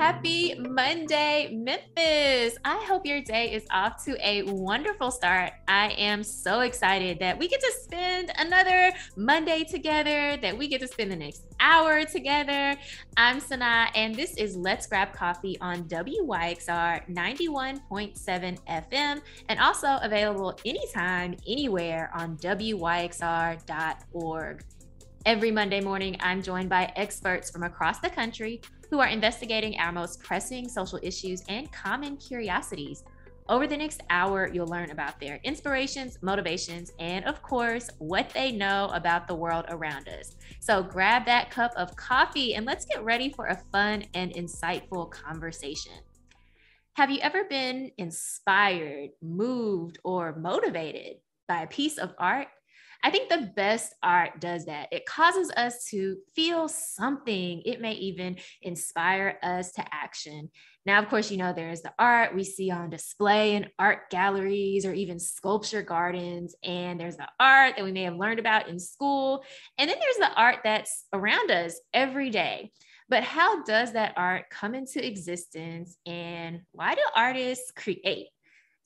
Happy Monday, Memphis. I hope your day is off to a wonderful start. I am so excited that we get to spend another Monday together, that we get to spend the next hour together. I'm Sana, and this is Let's Grab Coffee on WYXR 91.7 FM, and also available anytime, anywhere on WYXR.org. Every Monday morning, I'm joined by experts from across the country who are investigating our most pressing social issues and common curiosities. Over the next hour, you'll learn about their inspirations, motivations, and of course, what they know about the world around us. So grab that cup of coffee and let's get ready for a fun and insightful conversation. Have you ever been inspired, moved, or motivated by a piece of art? I think the best art does that. It causes us to feel something. It may even inspire us to action. Now, of course, there's the art we see on display in art galleries or even sculpture gardens. And there's the art that we may have learned about in school. And then there's the art that's around us every day. But how does that art come into existence? And why do artists create?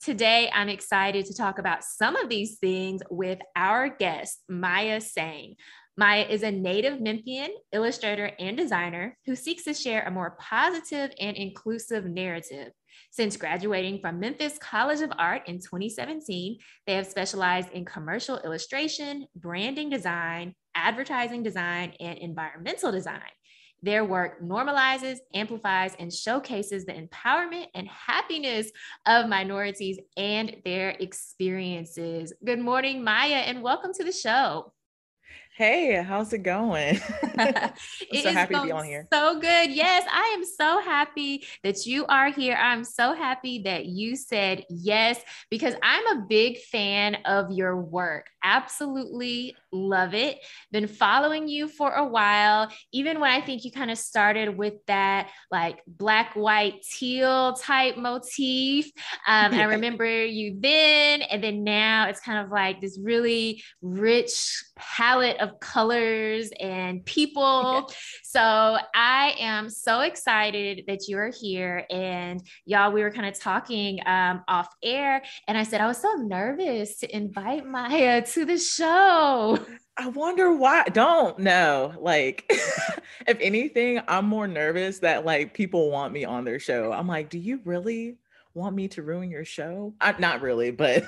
Today, I'm excited to talk about some of these things with our guest, Maya Tseng. Maya is a native Memphian illustrator and designer who seeks to share a more positive and inclusive narrative. Since graduating from Memphis College of Art in 2017, they have specialized in commercial illustration, branding design, advertising design, and environmental design. Their work normalizes, amplifies, and showcases the empowerment and happiness of minorities and their experiences. Good morning, Maya, and welcome to the show. Hey, how's it going? I'm so happy to be on here. So good. Yes, I am so happy that you are here. I'm so happy that you said yes, because I'm a big fan of your work. Absolutely love it. Been following you for a while, even when I think you kind of started with that like black, white, teal type motif. I remember you then, and then now it's kind of like this really rich palette of colors and people. So I am so excited that you're here. And y'all, we were kind of talking off air, and I said I was so nervous to invite Maya to the show. I wonder why. Don't know. Like, if anything, I'm more nervous that like people want me on their show. I'm like, do you really want me to ruin your show? Not really, but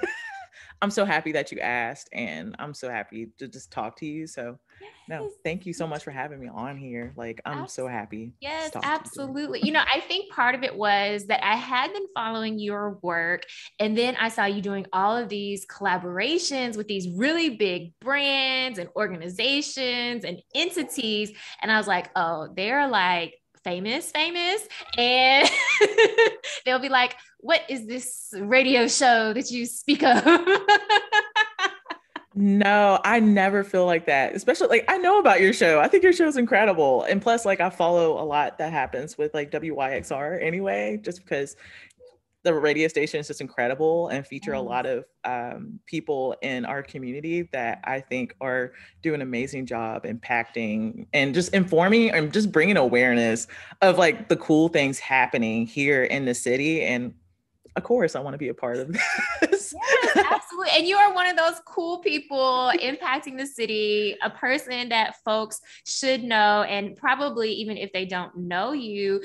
I'm so happy that you asked, and I'm so happy to just talk to you. So no, thank you so much for having me on here. Like, I'm so happy. Yes, absolutely. I think part of it was that I had been following your work, and then I saw you doing all of these collaborations with these really big brands and organizations and entities. And I was like, oh, they're like famous. And they'll be like, what is this radio show that you speak of? No, I never feel like that. Especially like I know about your show. I think your show is incredible. And plus, like I follow a lot that happens with like WYXR anyway, just because the radio station is just incredible and feature a lot of people in our community that I think are doing an amazing job impacting and just informing and just bringing awareness of like the cool things happening here in the city. And of course, I want to be a part of this. Yes, absolutely. And you are one of those cool people impacting the city, a person that folks should know. And probably even if they don't know you,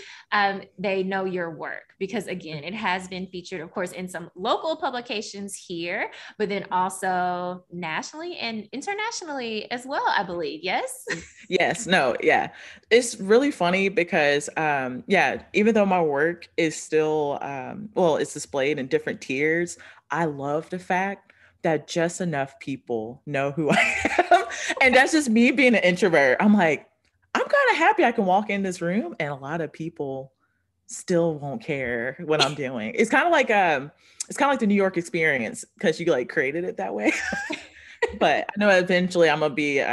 they know your work. Because again, it has been featured, of course, in some local publications here, but then also nationally and internationally as well, I believe. Yes? Yes. No. Yeah. It's really funny because, even though my work is still, it's displayed in different tiers, I love the fact that just enough people know who I am. And that's just me being an introvert. I'm like, I'm kind of happy I can walk in this room and a lot of people still won't care what I'm doing. It's kind of like the New York experience because you like created it that way. But I know eventually I'm gonna be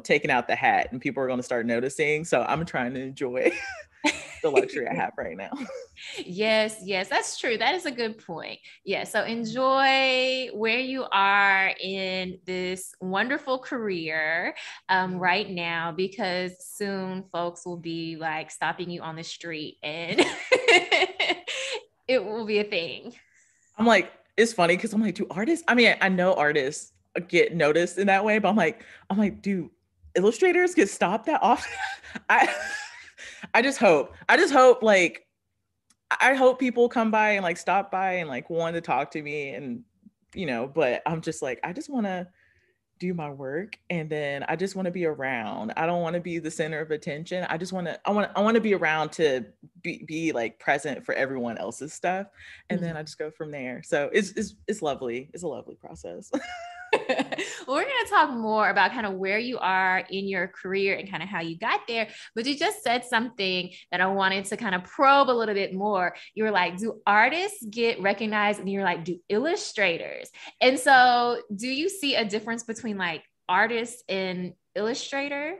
taking out the hat and people are gonna start noticing. So I'm trying to enjoy the luxury I have right now. Yes, yes, that's true. That is a good point. Yeah, so enjoy where you are in this wonderful career right now, because soon folks will be like stopping you on the street and it will be a thing. I'm like, it's funny because I'm like, do artists? I mean, I know artists get noticed in that way, but I'm like, do illustrators get stopped that often? I I just hope like I hope people come by and like stop by and like want to talk to me and but I'm just like, I just want to do my work and then I just want to be around. I don't want to be the center of attention. I want to be around to be like present for everyone else's stuff. And then I just go from there. So it's lovely. It's a lovely process. We're going to talk more about kind of where you are in your career and kind of how you got there. But you just said something that I wanted to kind of probe a little bit more. You were like, do artists get recognized? And you're like, do illustrators? And so do you see a difference between like artist and illustrator?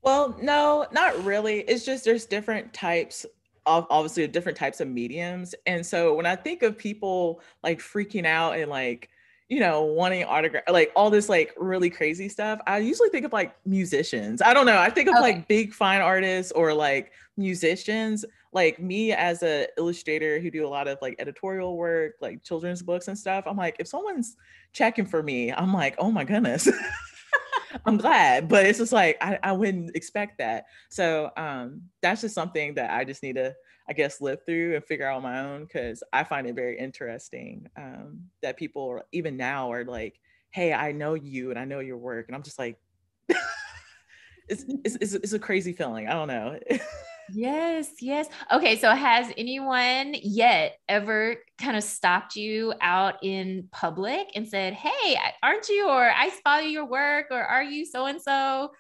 Well, no, not really. It's just there's different types of obviously different types of mediums. And so when I think of people like freaking out and like, wanting autograph, like all this like really crazy stuff, I usually think of like musicians. I don't know. I think of like big fine artists or like musicians. Like me as a illustrator who do a lot of like editorial work, like children's books and stuff. I'm like, if someone's checking for me, I'm like, oh my goodness. I'm glad, but it's just like I wouldn't expect that. So that's just something that I just need to, I guess, live through and figure out on my own, because I find it very interesting that people even now are like, hey, I know you and I know your work. And I'm just like, it's a crazy feeling. I don't know. Yes, yes. Okay, so has anyone yet ever kind of stopped you out in public and said, "Hey, aren't you?" or "I follow your work," or "Are you so and so?"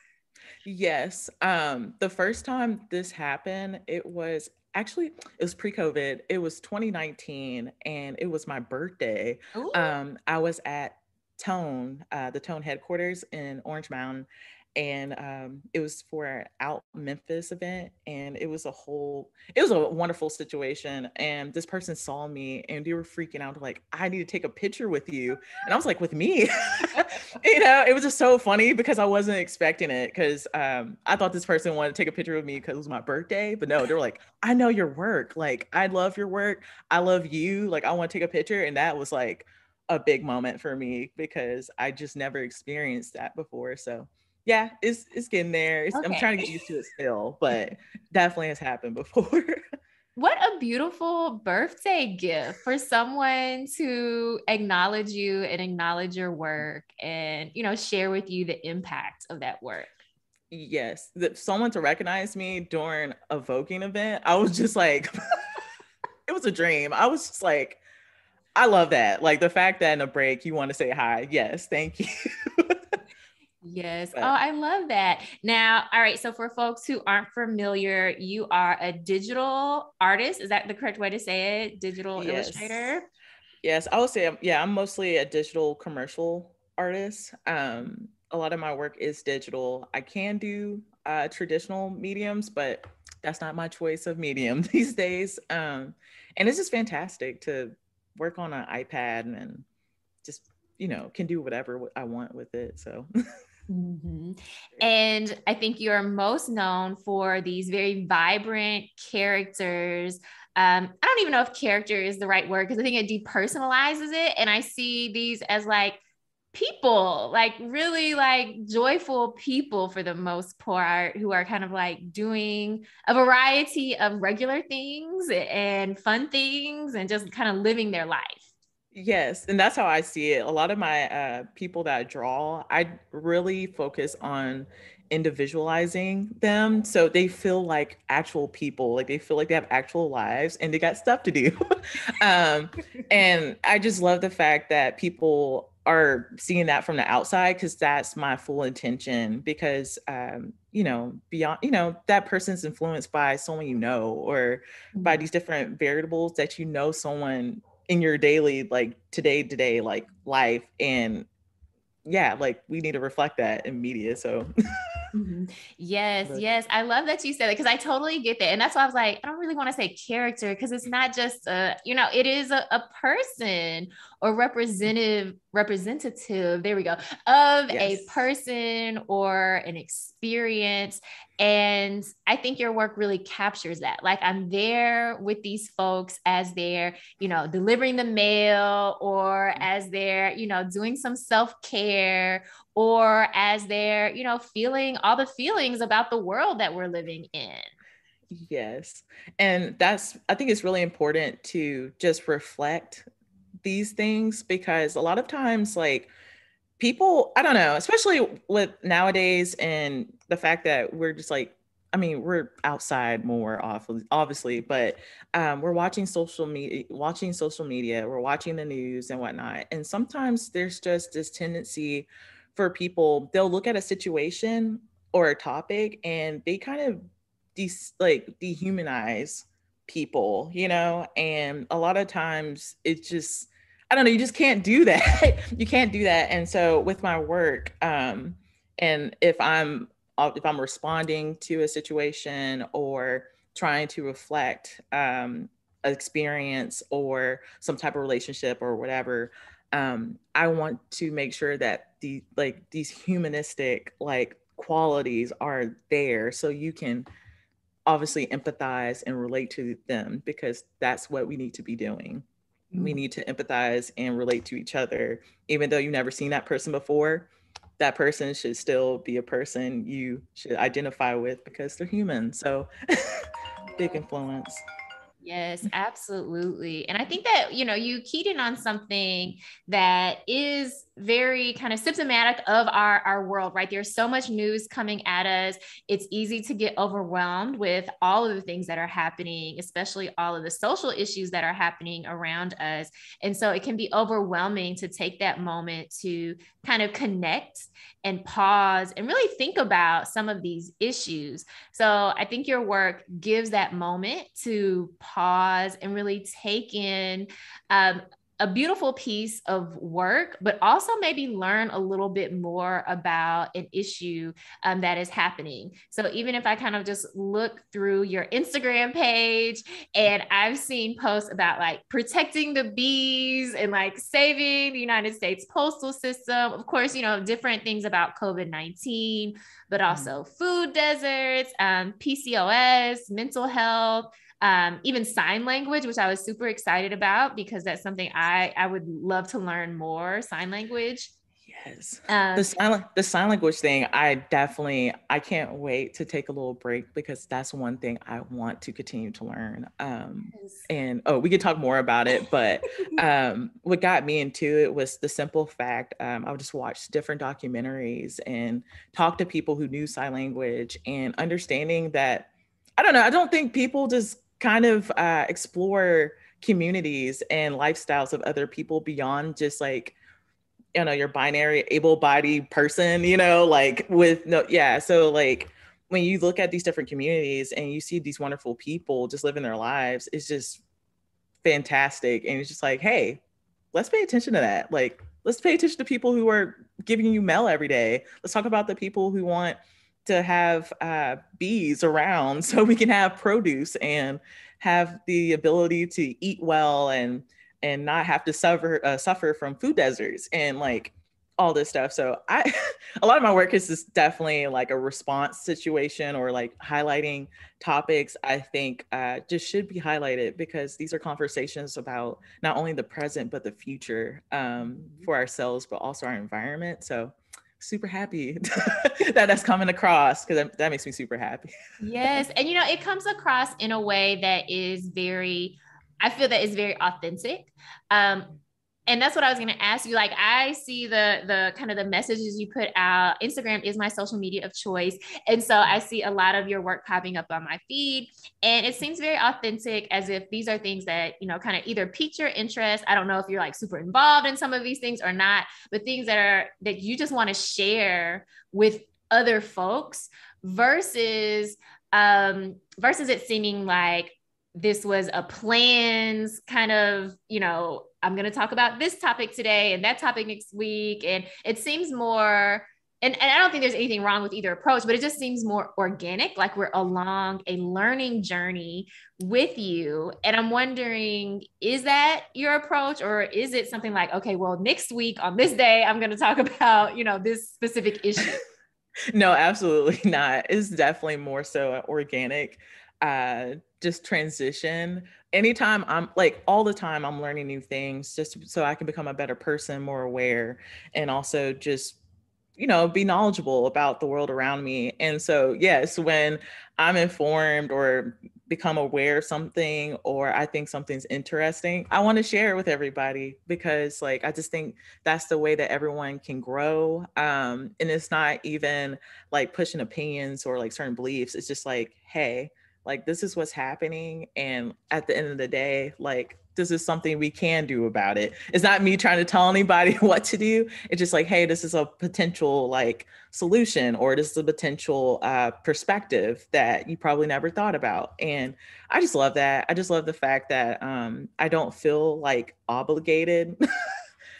Yes. The first time this happened, it was pre-COVID. It was 2019 and it was my birthday. Ooh. I was at Tone, the Tone headquarters in Orange Mountain, and it was for an Out Memphis event, and it was a wonderful situation. And this person saw me and they were freaking out like, I need to take a picture with you. And I was like, with me? It was just so funny because I wasn't expecting it, because I thought this person wanted to take a picture with me because it was my birthday. But no, they were like, I know your work. Like, I love your work. I love you. Like, I want to take a picture. And that was like a big moment for me because I just never experienced that before. So yeah, it's getting there. I'm Okay. trying to get used to it still, but definitely has happened before. What a beautiful birthday gift for someone to acknowledge you and acknowledge your work and, share with you the impact of that work. Yes, someone to recognize me during a Voguing event, I was just like, it was a dream. I was just like, I love that. Like the fact that in a break you want to say hi. Yes, thank you. Yes. Oh, But I love that. Now, all right. So, for folks who aren't familiar, you are a digital artist. Is that the correct way to say it? Digital yes, illustrator? yes, I would say, yeah, I'm mostly a digital commercial artist. A lot of my work is digital. I can do traditional mediums, but that's not my choice of medium these days. And it's just fantastic to work on an iPad and just, can do whatever I want with it. So, Mhm. And I think you're most known for these very vibrant characters. I don't even know if character is the right word because I think it depersonalizes it. And I see these as like people, like really like joyful people for the most part, who are kind of like doing a variety of regular things and fun things and just kind of living their life. yes, and that's how I see it. A lot of my people that I draw, I really focus on individualizing them so they feel like actual people, like they feel like they have actual lives and they got stuff to do. um, and I just love the fact that people are seeing that from the outside, because that's my full intention. Because beyond, that person's influenced by someone or by these different variables that someone in your daily like today like life. And yeah, like we need to reflect that in media. So Mhm. Yes, But yes. I love that you said it because I totally get that. And that's why I was like, I don't really want to say character because it's not just it is a person or representative, there we go, of a yes. person or an experience. And I think your work really captures that. Like I'm there with these folks as they're, delivering the mail or as they're, doing some self-care or as they're, feeling all the feelings about the world that we're living in. Yes. And I think it's really important to just reflect these things because a lot of times, like, people, I don't know, especially with nowadays and the fact that we're just like, I mean, we're outside more obviously, but we're watching social media, we're watching the news and whatnot. And sometimes there's just this tendency for people, they'll look at a situation or a topic and they kind of dehumanize people, and a lot of times it's just, I don't know, you just can't do that. You can't do that. And so with my work, and if I'm responding to a situation or trying to reflect experience or some type of relationship or whatever, I want to make sure that these humanistic qualities are there so you can obviously empathize and relate to them, because that's what we need to be doing. We need to empathize and relate to each other. Even though you've never seen that person before, that person should still be a person you should identify with because they're human. So big influence. Yes, absolutely. And I think that, you keyed in on something that is very kind of symptomatic of our world, right? There's so much news coming at us. It's easy to get overwhelmed with all of the things that are happening, especially all of the social issues that are happening around us. And so it can be overwhelming to take that moment to kind of connect and pause and really think about some of these issues. So I think your work gives that moment to pause and really take in a beautiful piece of work, but also maybe learn a little bit more about an issue that is happening. So even if I kind of just look through your Instagram page and I've seen posts about like protecting the bees and like saving the United States postal system, of course, different things about COVID-19, but also food deserts, PCOS, mental health, even sign language, which I was super excited about because that's something I would love to learn more, sign language. Yes. The sign language thing, I can't wait to take a little break because that's one thing I want to continue to learn. And we could talk more about it, but what got me into it was the simple fact, I would just watch different documentaries and talk to people who knew sign language and understanding that, I don't know, I don't think people just kind of explore communities and lifestyles of other people beyond just like, your binary able-bodied person, like with no, yeah. So like when you look at these different communities and you see these wonderful people just living their lives, it's just fantastic. And it's just like, hey, let's pay attention to that. Like, let's pay attention to people who are giving you mail every day. Let's talk about the people who want to have bees around so we can have produce and have the ability to eat well and not have to suffer from food deserts and like all this stuff. So I a lot of my work is just definitely like a response situation or like highlighting topics I think just should be highlighted because these are conversations about not only the present but the future for ourselves but also our environment. So super happy that that's coming across because that makes me super happy. Yes. And it comes across in a way that is I feel that is very authentic. And that's what I was going to ask you. Like, I see the kind of the messages you put out. Instagram is my social media of choice. And so I see a lot of your work popping up on my feed. And it seems very authentic, as if these are things that, kind of either pique your interest. I don't know if you're like super involved in some of these things or not, but things that you just want to share with other folks versus it seeming like this was a plans kind of, I'm going to talk about this topic today and that topic next week. And it seems more and I don't think there's anything wrong with either approach, but it just seems more organic, like we're along a learning journey with you. And I'm wondering, is that your approach, or is it something like, okay, well, next week on this day, I'm going to talk about, this specific issue? No, absolutely not. It's definitely more so organic, just transition. Anytime I'm like all the time, I'm learning new things just so I can become a better person, more aware, and also just, be knowledgeable about the world around me. And so, yes, when I'm informed or become aware of something, or I think something's interesting, I want to share it with everybody because, like, I just think that's the way that everyone can grow. And it's not even like pushing opinions or like certain beliefs. It's just like, hey, like this is what's happening. And at the end of the day, like this is something we can do about it. It's not me trying to tell anybody what to do. It's just like, hey, this is a potential like solution, or this is a potential perspective that you probably never thought about. And I just love that. I just love the fact that I don't feel like obligated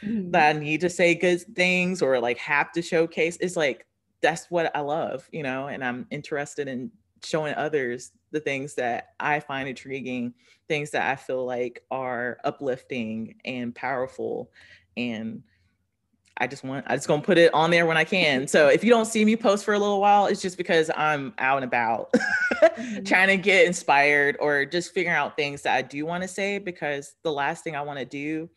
that I need to say good things or like have to showcase. It's like, that's what I love, and I'm interested in showing others the things that I find intriguing, things that I feel like are uplifting and powerful. And I just gonna put it on there when I can. So if you don't see me post for a little while, it's just because I'm out and about trying to get inspired or just figuring out things that I do want to say, because the last thing I want to do,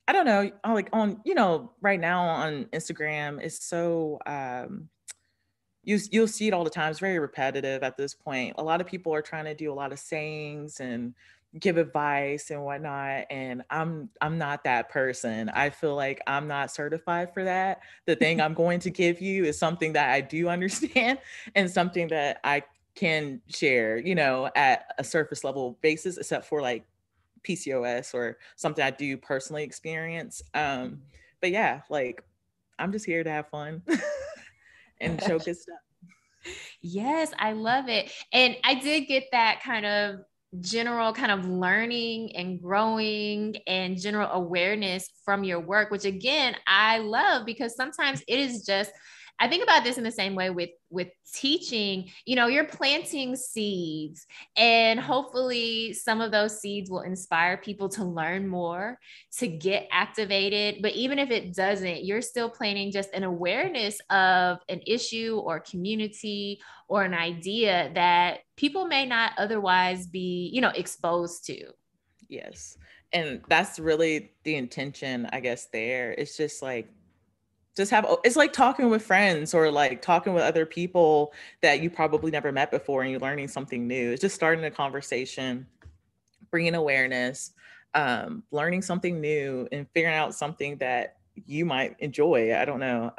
I don't know, like on, right now on Instagram is so you'll see it all the time. It's very repetitive at this point. A lot of people are trying to do a lot of sayings and give advice and whatnot. And I'm not that person. I feel like I'm not certified for that. The thing I'm going to give you is something that I do understand and something that I can share, at a surface level basis, except for like PCOS or something I do personally experience. But yeah, like I'm just here to have fun and show good stuff. Yes, I love it. And I did get that kind of general kind of learning and growing and general awareness from your work, which again, I love because sometimes it is just, I think about this in the same way with teaching, you're planting seeds and hopefully some of those seeds will inspire people to learn more, to get activated. But even if it doesn't, you're still planting just an awareness of an issue or community or an idea that people may not otherwise be, exposed to. Yes. And that's really the intention, I guess, there. It's just like, it's like talking with friends or like talking with other people that you probably never met before and you're learning something new. It's just starting a conversation, bringing awareness, learning something new and figuring out something that you might enjoy. I don't know.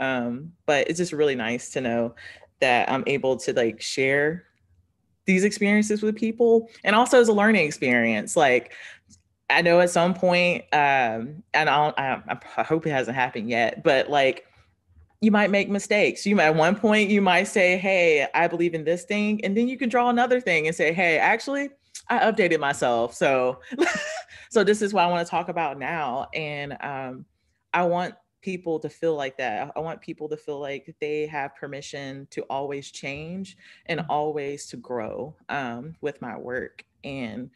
But it's just really nice to know that I'm able to like share these experiences with people, and also as a learning experience. Like I know at some point, and I hope it hasn't happened yet, but like you might make mistakes. At one point you might say, hey, I believe in this thing. And then you can draw another thing and say, hey, actually, I updated myself. So, so this is what I want to talk about now. And I want people to feel like that. I want people to feel like they have permission to always change and always to grow with my work. And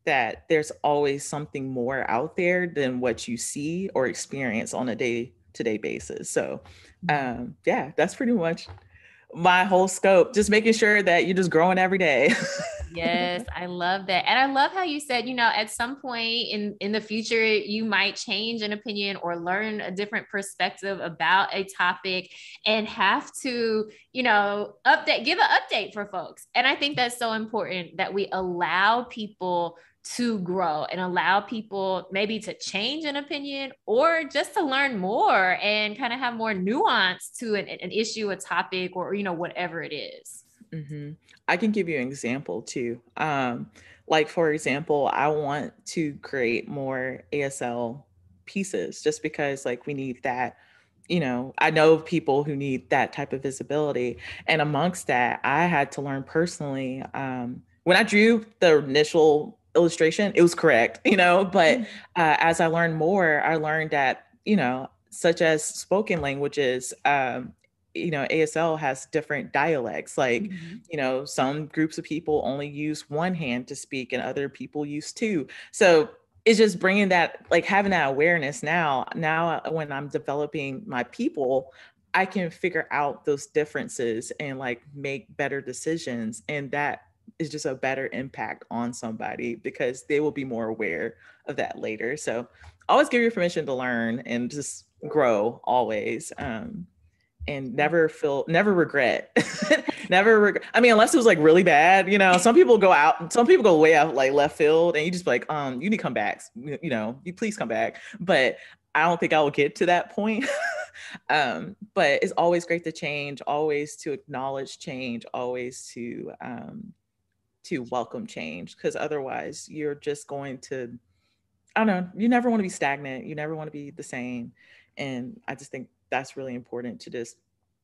that there's always something more out there than what you see or experience on a day-to-day basis. So yeah, that's pretty much my whole scope. Just making sure that you're just growing every day. Yes, I love that. And I love how you said, at some point in the future, you might change an opinion or learn a different perspective about a topic and have to, give an update for folks. And I think that's so important that we allow people to grow and allow people maybe to change an opinion or just to learn more and kind of have more nuance to an issue, a topic, or, whatever it is. Mm-hmm. I can give you an example too. Like for example, I want to create more ASL pieces just because like we need that. I know people who need that type of visibility. And amongst that, I had to learn personally. When I drew the initial illustration, it was correct, but as I learned more, I learned that, such as spoken languages, ASL has different dialects. Like, Mhm. some groups of people only use one hand to speak and other people use two. So it's just bringing that, like having that awareness now when I'm developing my people, I can figure out those differences and like make better decisions. And that is just a better impact on somebody because they will be more aware of that later. So always give your permission to learn and just grow always. And never regret. Never regret. I mean, unless it was like really bad, some people go way out like left field and you just be like, you need to come back, you please come back. But I don't think I will get to that point. But it's always great to change, always to acknowledge change, always to welcome change, because otherwise you're just going to, I don't know, you never want to be stagnant. You never want to be the same. And I just think that's really important to just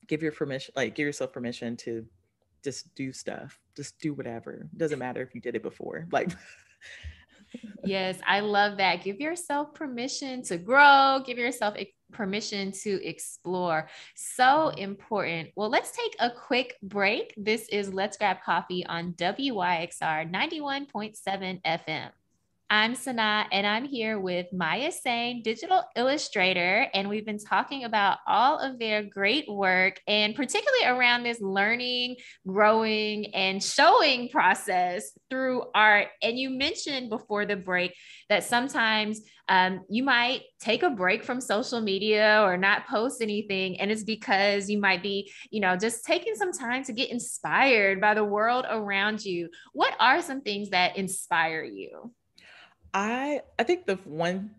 give yourself permission to just do stuff, just do whatever. Doesn't matter if you did it before. Like, Yes, I love that. Give yourself permission to grow, give yourself permission to explore. So important. Well, let's take a quick break. This is Let's Grab Coffee on WYXR 91.7 FM. I'm Sanaa, and I'm here with Maya Sain, digital illustrator, and we've been talking about all of their great work, and particularly around this learning, growing, and showing process through art. And you mentioned before the break that sometimes you might take a break from social media or not post anything, and it's because you might be, just taking some time to get inspired by the world around you. What are some things that inspire you? I think the one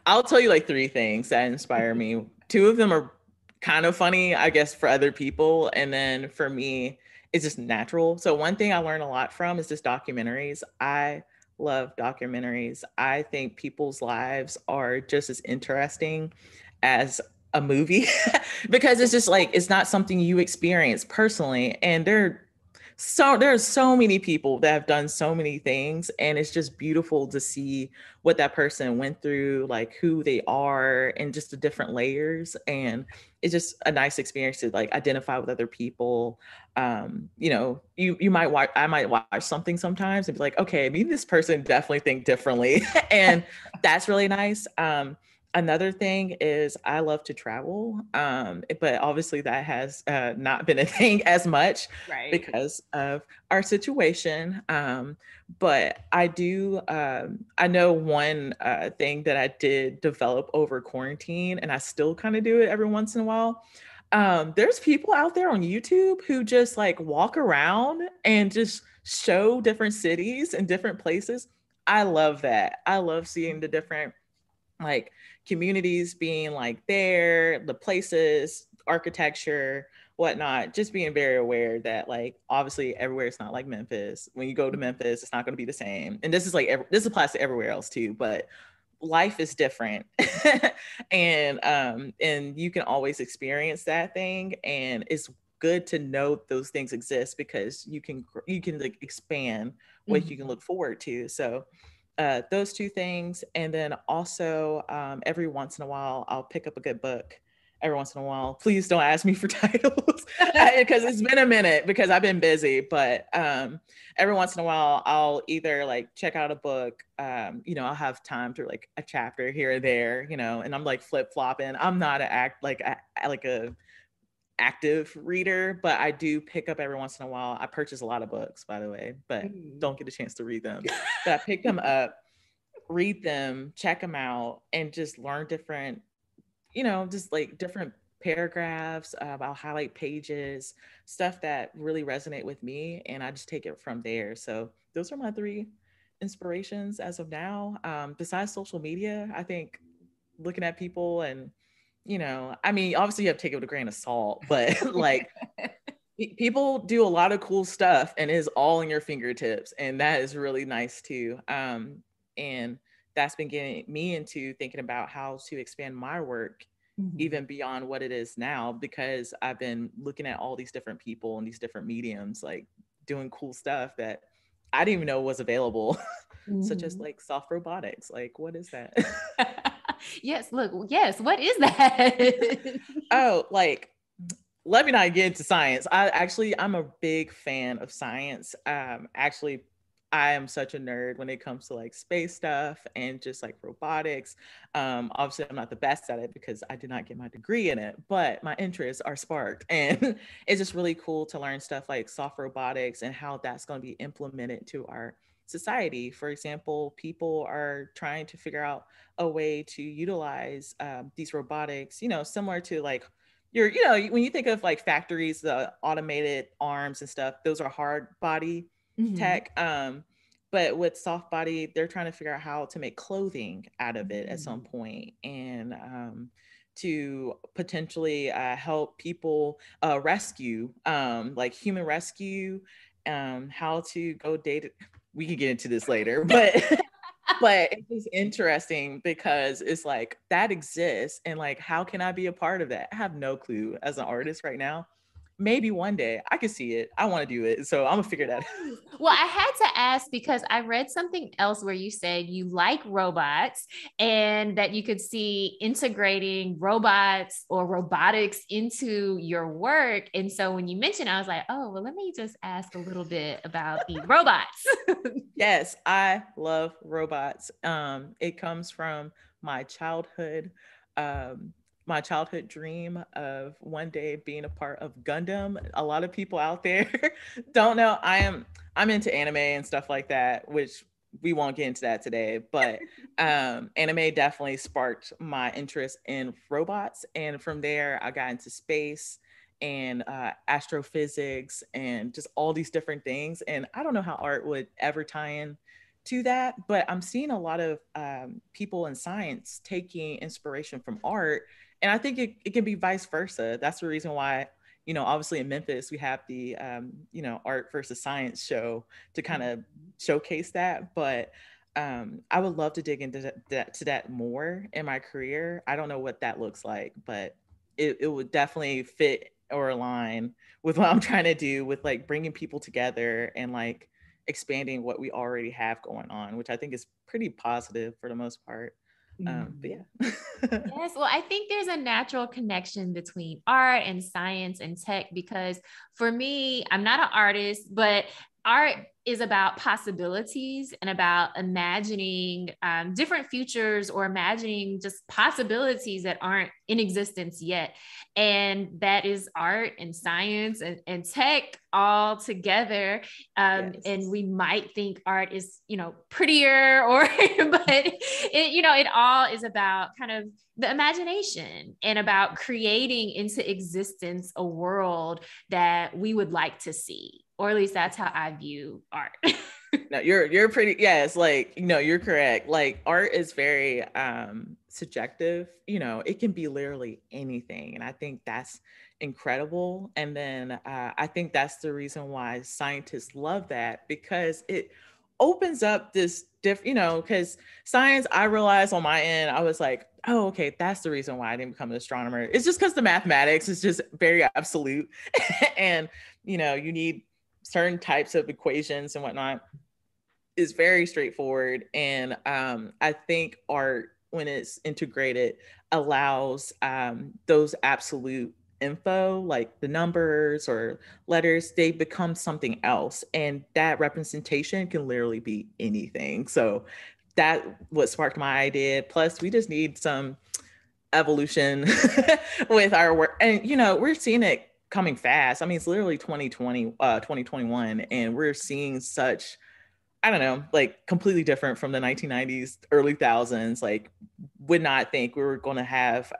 I'll tell you like three things that inspire me. Two of them are kind of funny, I guess, for other people. And then for me, it's just natural. So one thing I learned a lot from is just documentaries. I love documentaries. I think people's lives are just as interesting as a movie because it's just like, it's not something you experience personally. And there's so many people that have done so many things, and it's just beautiful to see what that person went through, like who they are, and just the different layers. And it's just a nice experience to like identify with other people. You might watch, I might watch something sometimes and be like, okay, maybe this person definitely think differently. And that's really nice. Another thing is I love to travel, but obviously that has not been a thing as much, Right. because of our situation. But I do, I know one thing that I did develop over quarantine, and I still kind of do it every once in a while. There's people out there on YouTube who just like walk around and just show different cities and different places. I love that. I love seeing the different like communities being like there, the places, architecture, whatnot, just being very aware that like obviously everywhere it's not like Memphis. When you go to Memphis, it's not going to be the same. And this is like this applies to everywhere else too, but life is different. And you can always experience that thing, and it's good to know those things exist because you can like expand what you can look forward to. So those two things. And then also every once in a while I'll pick up a good book. Every once in a while, please don't ask me for titles because it's been a minute because I've been busy. But every once in a while I'll either like check out a book, I'll have time to like a chapter here or there, and I'm like flip-flopping. I'm not a active reader, but I do pick up every once in a while. I purchase a lot of books, by the way, but don't get a chance to read them. But I pick them up, read them, check them out, and just learn different, just like different paragraphs. I'll highlight pages, stuff that really resonate with me, and I just take it from there. So those are my three inspirations as of now. Besides social media, I think looking at people and I mean, obviously you have to take it with a grain of salt, but like people do a lot of cool stuff and is all in your fingertips. And that is really nice too. And that's been getting me into thinking about how to expand my work even beyond what it is now, because I've been looking at all these different people and these different mediums, like doing cool stuff that I didn't even know was available, such as like soft robotics. Like, what is that? Yes, look, yes, what is that? Oh, like let me not get into science. I'm a big fan of science. Actually, I am such a nerd when it comes to like space stuff and just like robotics. Obviously, I'm not the best at it because I did not get my degree in it, but my interests are sparked, and it's just really cool to learn stuff like soft robotics and how that's going to be implemented to our society. For example, people are trying to figure out a way to utilize these robotics, similar to like when you think of like factories, the automated arms and stuff, those are hard body Mm-hmm. tech. But with soft body, they're trying to figure out how to make clothing out of it at some Mm-hmm. point, and to potentially help people rescue, like human rescue, how to go data. We can get into this later, but but it's just interesting because it's like that exists, and like how can I be a part of that? I have no clue as an artist right now. Maybe one day I can see it. I want to do it, so I'm gonna figure that Yes. Well, I had to ask because I read something else where you said you like robots and that you could see integrating robots or robotics into your work. And so when you mentioned, I was like, oh, well, let me just ask a little bit about the robots. Yes, I love robots. It comes from my childhood, um, my childhood dream of one day being a part of Gundam. A lot of people out there don't know I'm into anime and stuff like that, which we won't get into that today. But anime definitely sparked my interest in robots, and from there I got into space and astrophysics and just all these different things. And I don't know how art would ever tie in to that, but I'm seeing a lot of people in science taking inspiration from art. And I think it can be vice versa. That's the reason why, obviously in Memphis, we have the, art versus science show to kind of showcase that. But I would love to dig into that more in my career. I don't know what that looks like, but it would definitely fit or align with what I'm trying to do with like bringing people together and like expanding what we already have going on, which I think is pretty positive for the most part. But Mhm. yeah. Yes, well, I think there's a natural connection between art and science and tech because for me, I'm not an artist, but art is about possibilities and about imagining different futures or imagining just possibilities that aren't in existence yet. And that is art and science and tech all together. And Yes. we might think art is, prettier or, but it all is about kind of the imagination and about creating into existence a world that we would like to see, or at least that's how I view art. No, you're pretty, yes, like, you're correct. Like art is very subjective. It can be literally anything. And I think that's incredible. And then I think that's the reason why scientists love that, because it opens up this because science, I realized on my end, I was like, oh, okay, that's the reason why I didn't become an astronomer. It's just because the mathematics is just very absolute. And you need certain types of equations and whatnot. Is very straightforward. And I think art, when it's integrated, allows those absolute info, like the numbers or letters, they become something else. And that representation can literally be anything. So that what sparked my idea. Plus, we just need some evolution with our work. And we're seeing it coming fast. I mean, it's literally 2021, and we're seeing such, I don't know, like completely different from the 1990s, early thousands. Like, would not think we were going to have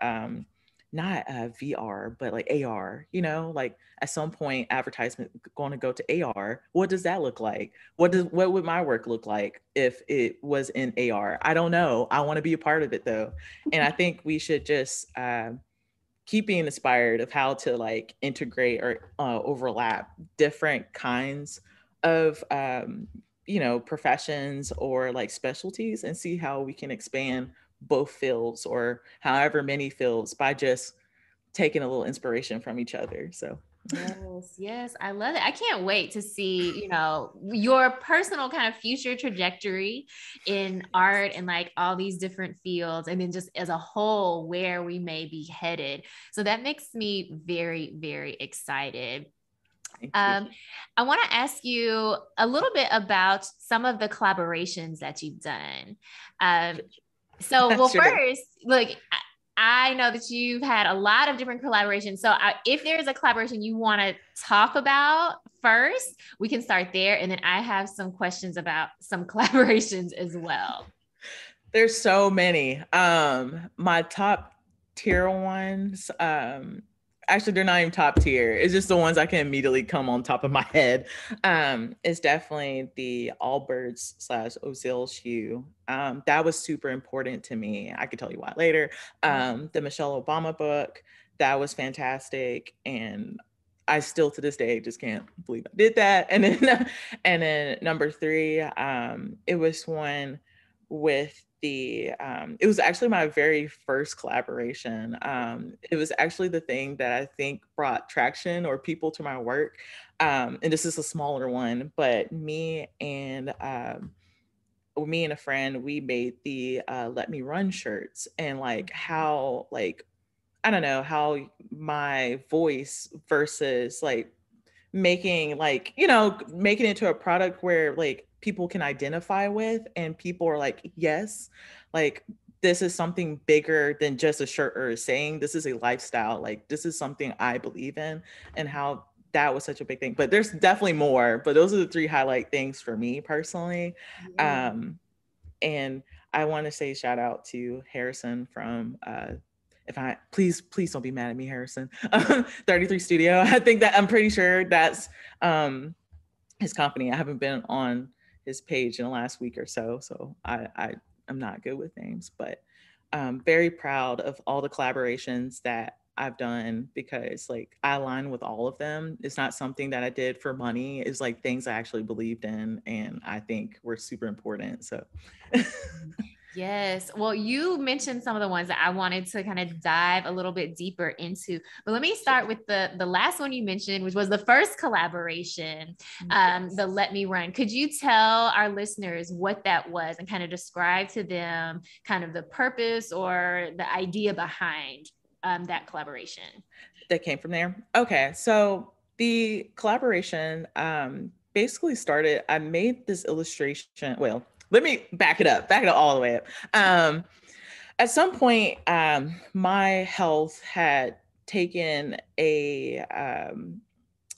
not VR, but like AR. Like at some point, advertisement going to go to AR. What does that look like? What would my work look like if it was in AR? I don't know. I want to be a part of it though, and I think we should just keep being inspired of how to like integrate or overlap different kinds of professions or like specialties, and see how we can expand both fields or however many fields by just taking a little inspiration from each other. So Yes, yes, I love it. I can't wait to see, your personal kind of future trajectory in art and like all these different fields, and then just as a whole, where we may be headed. So that makes me very, very excited. Thank you. Um, I want to ask you a little bit about some of the collaborations that you've done. Um, well, Sure. first, look, I know that you've had a lot of different collaborations. So, if there's a collaboration you want to talk about first, we can start there. And then I have some questions about some collaborations as well. There's so many. My top tier ones, actually they're not even top tier. It's just the ones I can immediately come on top of my head. It's definitely the Allbirds slash Ozil shoe. That was super important to me. I could tell you why later. The Michelle Obama book, that was fantastic. And I still to this day just can't believe I did that. And then number three, it was one with it was actually my very first collaboration. It was actually the thing that I think brought traction or people to my work. And this is a smaller one, but me and a friend, we made the Let Me Run shirts, and like how, like, I don't know, how my voice versus like making it into a product where like people can identify with, and people are like, yes, like this is something bigger than just a shirt or a saying. This is a lifestyle. Like this is something I believe in, and how that was such a big thing. But there's definitely more, but those are the three highlight things for me personally. Yeah. And I want to say shout out to Harrison from if I please don't be mad at me, Harrison. 33 Studio. I think that I'm pretty sure that's his company. I haven't been on his page in the last week or so, so I am not good with names, but very proud of all the collaborations that I've done, because like I align with all of them. It's not something that I did for money. It's like things I actually believed in and I think were super important. So Yes. Well, you mentioned some of the ones that I wanted to kind of dive a little bit deeper into. But let me start with the last one you mentioned, which was the first collaboration, the Let Me Run. Could you tell our listeners what that was and kind of describe to them kind of the purpose or the idea behind that collaboration? that came from there. Okay, so the collaboration basically started. I made this illustration. Well, let me back it up all the way up. At some point, my health had taken a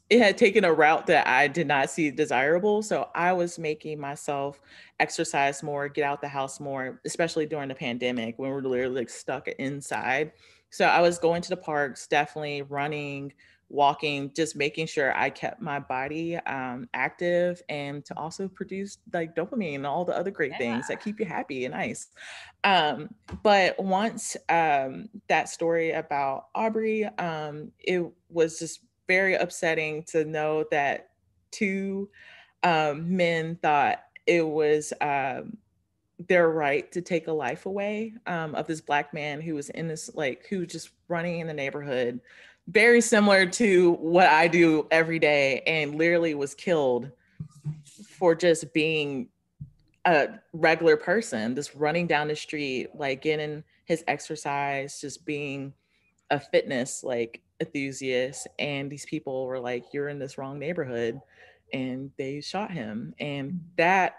it had taken a route that I did not see desirable. So I was making myself exercise more, get out the house more, especially during the pandemic when we're literally like stuck inside. So I was going to the parks, definitely running, walking, just making sure I kept my body active, and to also produce like dopamine and all the other great things that keep you happy and nice. Um, but once that story about Aubrey, it was just very upsetting to know that two men thought it was their right to take a life away of this Black man who was in this, like, who was just running in the neighborhood, very similar to what I do every day, and literally was killed for just being a regular person, just running down the street, like getting his exercise, just being a fitness like enthusiast. And these people were like, you're in this wrong neighborhood, and they shot him. And that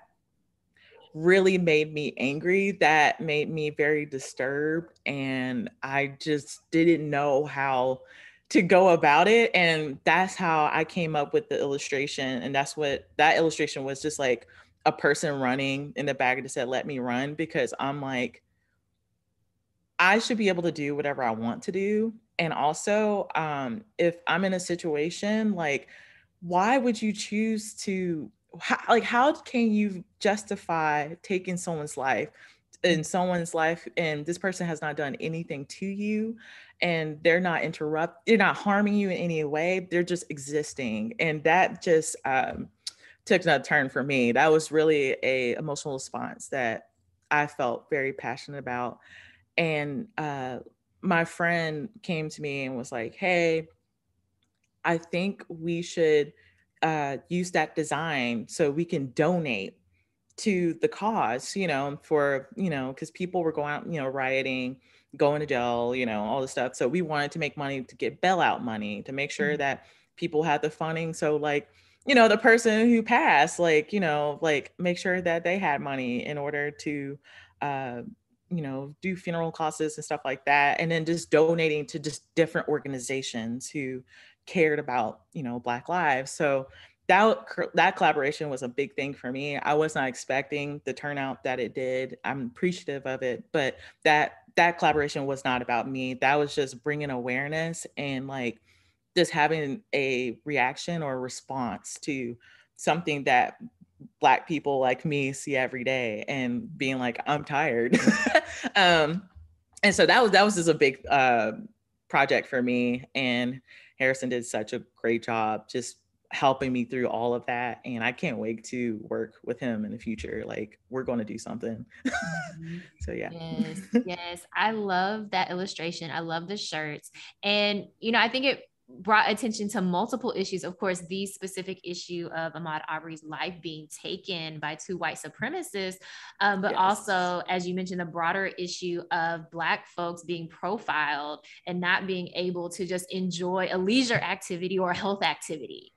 really made me angry. That made me very disturbed, and I just didn't know how to go about it. And that's how I came up with the illustration. And that's what that illustration was, just like a person running in the back that said, let me run, because I'm like, I should be able to do whatever I want to do. And also, if I'm in a situation, like, why would you choose to, how can you justify taking someone's life, and this person has not done anything to you, and they're not harming you in any way. They're just existing. And that just took another turn for me. That was really a emotional response that I felt very passionate about. And my friend came to me and was like, hey, I think we should use that design so we can donate to the cause, for, because people were going out, rioting, going to jail, all this stuff. So we wanted to make money to get bailout money to make sure that people had the funding. So like, the person who passed, like, like make sure that they had money in order to, uh, do funeral costs and stuff like that. And then just donating to just different organizations who cared about, Black lives. So that collaboration was a big thing for me. I was not expecting the turnout that it did. I'm appreciative of it, but that collaboration was not about me. That was just bringing awareness and like just having a reaction or a response to something that Black people like me see every day and being like, I'm tired. um, and so that was just a big project for me. And Harrison did such a great job just helping me through all of that. And I can't wait to work with him in the future. Like we're going to do something. So yeah. Yes, yes. I love that illustration. I love the shirts. And, I think it brought attention to multiple issues. Of course, the specific issue of Ahmaud Arbery's life being taken by two white supremacists, but Yes. also, as you mentioned, the broader issue of Black folks being profiled and not being able to just enjoy a leisure activity or a health activity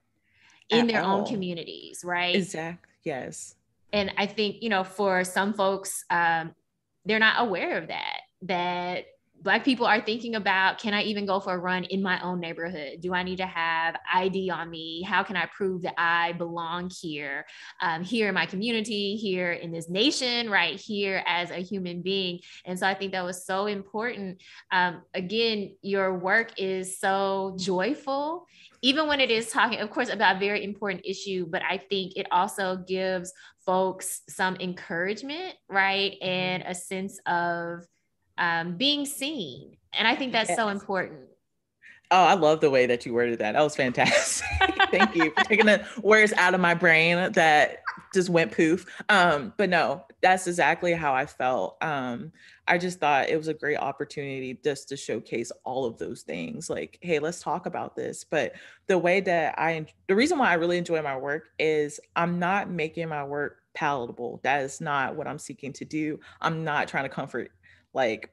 in their own communities, right? Exactly. Yes. And I think, for some folks, they're not aware of that Black people are thinking about, can I even go for a run in my own neighborhood? Do I need to have ID on me? How can I prove that I belong here, here in my community, here in this nation, right here as a human being? And so I think that was so important. Again, your work is so joyful, even when it is talking, of course, about a very important issue, but I think it also gives folks some encouragement, right? And a sense of being seen. And I think that's so important. Oh, I love the way that you worded that. That was fantastic. Thank you for taking the words out of my brain that just went poof. But no, that's exactly how I felt. I just thought it was a great opportunity just to showcase all of those things. Like, hey, let's talk about this. But the way that the reason why I really enjoy my work is I'm not making my work palatable. That is not what I'm seeking to do. I'm not trying to comfort like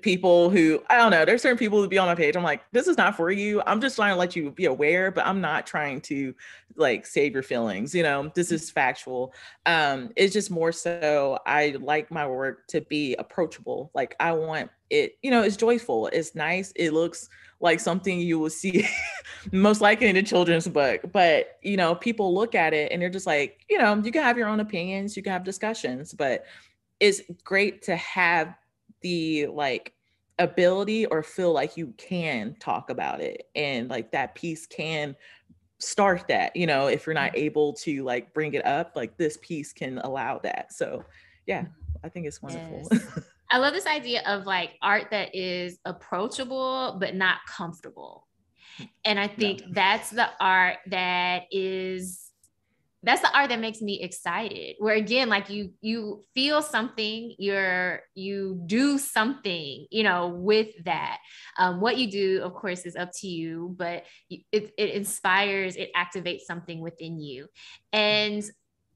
people who, I don't know, there's certain people who be on my page. I'm like, this is not for you. I'm just trying to let you be aware, but I'm not trying to like save your feelings. This is factual. It's just more so I like my work to be approachable. Like I want it, it's joyful. It's nice. It looks like something you will see most likely in a children's book, but people look at it and they're just like, you can have your own opinions, you can have discussions, but it's great to have the like ability or feel like you can talk about it and like that piece can start that, if you're not able to like bring it up, like this piece can allow that. So yeah, I think it's wonderful. Yes. I love this idea of like art that is approachable but not comfortable. And I think that's the art that makes me excited, where again, like you feel something, you do something, with that. What you do, of course, is up to you, but it inspires, it activates something within you. And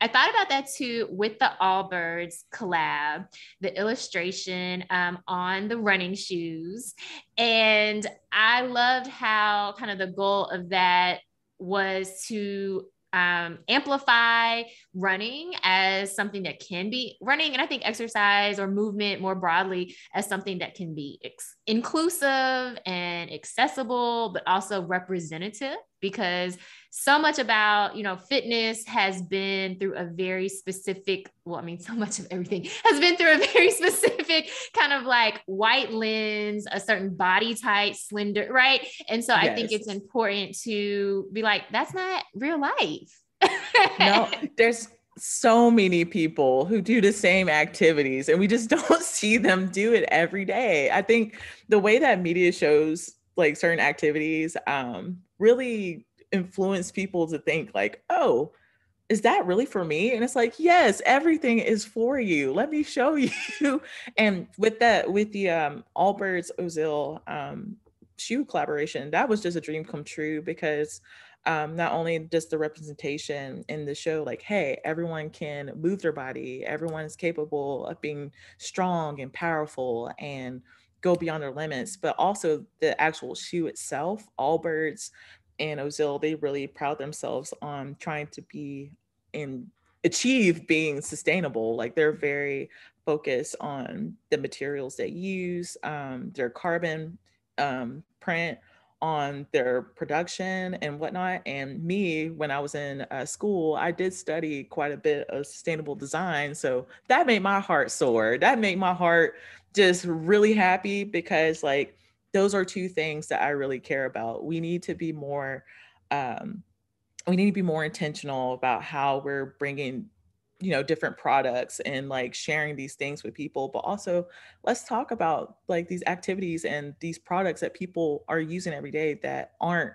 I thought about that too with the Allbirds collab, the illustration on the running shoes. And I loved how kind of the goal of that was to amplify running as something that can be running. And I think exercise or movement more broadly as something that can be inclusive and accessible, but also representative, because so much about, fitness has been through a very specific, so much of everything has been through a very specific kind of like white lens, a certain body type, slender, right? And so I think it's important to be like, that's not real life. No, there's so many people who do the same activities and we just don't see them do it every day. I think the way that media shows like certain activities really influence people to think like, oh, is that really for me? And it's like, yes, everything is for you. Let me show you. And with the Allbirds Ozil shoe collaboration, that was just a dream come true because not only just the representation in the show, like, hey, everyone can move their body, everyone is capable of being strong and powerful and go beyond their limits, but also the actual shoe itself, Allbirds and Ozil, they really proud themselves on trying to be and achieve being sustainable. Like they're very focused on the materials they use, their carbon print on their production and whatnot. And me, when I was in school, I did study quite a bit of sustainable design. So that made my heart soar. That made my heart just really happy because, like, those are two things that I really care about. Um, we need to be more intentional about how we're bringing, you know, different products and like sharing these things with people, but also let's talk about like these activities and these products that people are using every day that aren't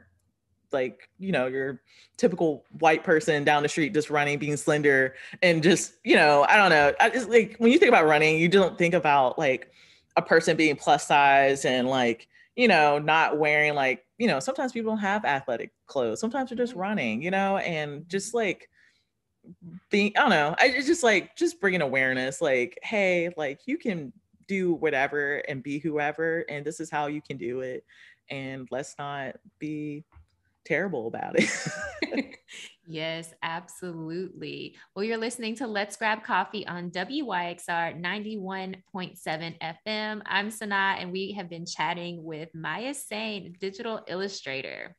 like, you know, your typical white person down the street just running, being slender and just, you know, I don't know. I just like when you think about running, you don't think about like a person being plus size and like, you know, not wearing like, you know, sometimes people don't have athletic clothes. Sometimes they're just running, you know, and just like being, I don't know, it's just like just bringing awareness, like, hey, like you can do whatever and be whoever, and this is how you can do it. And let's not be terrible about it. Yes, absolutely. Well, you're listening to Let's Grab Coffee on WYXR 91.7 FM. I'm Sanaa, and we have been chatting with Maya Sain, digital illustrator.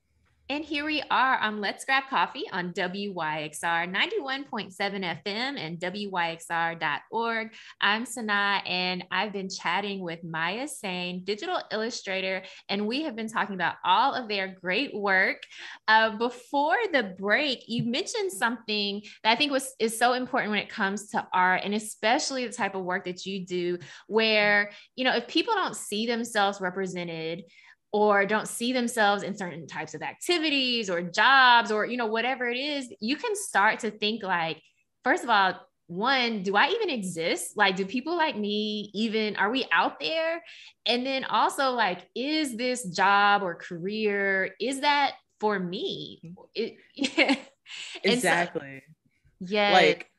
And here we are on Let's Grab Coffee on WYXR 91.7 FM and WYXR.org. I'm Sanaa, and I've been chatting with Maya Sain, digital illustrator, and we have been talking about all of their great work. Before the break, you mentioned something that I think is so important when it comes to art, and especially the type of work that you do, where, you know, if people don't see themselves represented or don't see themselves in certain types of activities or jobs or, you know, whatever it is, you can start to think like, first of all, one, do I even exist? Like, do people like me even, are we out there? And then also like, is this job or career, is that for me? Yeah. And so, Exactly. yes. Like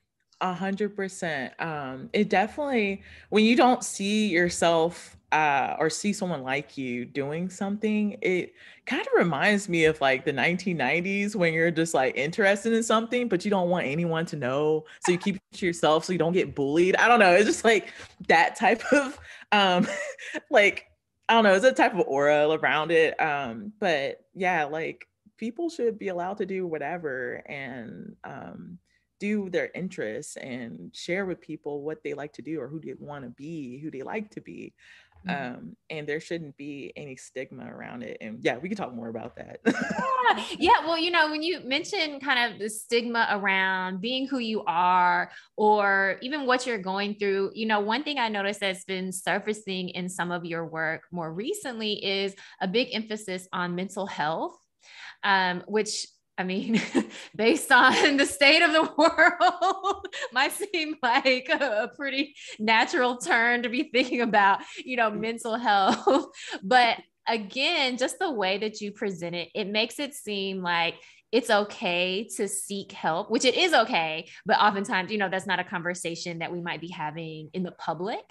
100%. It definitely, when you don't see yourself or see someone like you doing something, it kind of reminds me of like the 1990s when you're just like interested in something, but you don't want anyone to know. So you keep it to yourself so you don't get bullied. I don't know. It's just like that type of like, I don't know, it's a type of aura around it. But yeah, like people should be allowed to do whatever and do their interests and share with people what they like to do or who they want to be, who they like to be. And there shouldn't be any stigma around it. And yeah, we can talk more about that. Yeah. Yeah. Well, you know, when you mention kind of the stigma around being who you are or even what you're going through, you know, one thing I noticed that's been surfacing in some of your work more recently is a big emphasis on mental health, which, I mean, based on the state of the world, might seem like a pretty natural turn to be thinking about, you know, mental health. But again, just the way that you present it, it makes it seem like it's okay to seek help, which it is okay. But oftentimes, you know, that's not a conversation that we might be having in the public.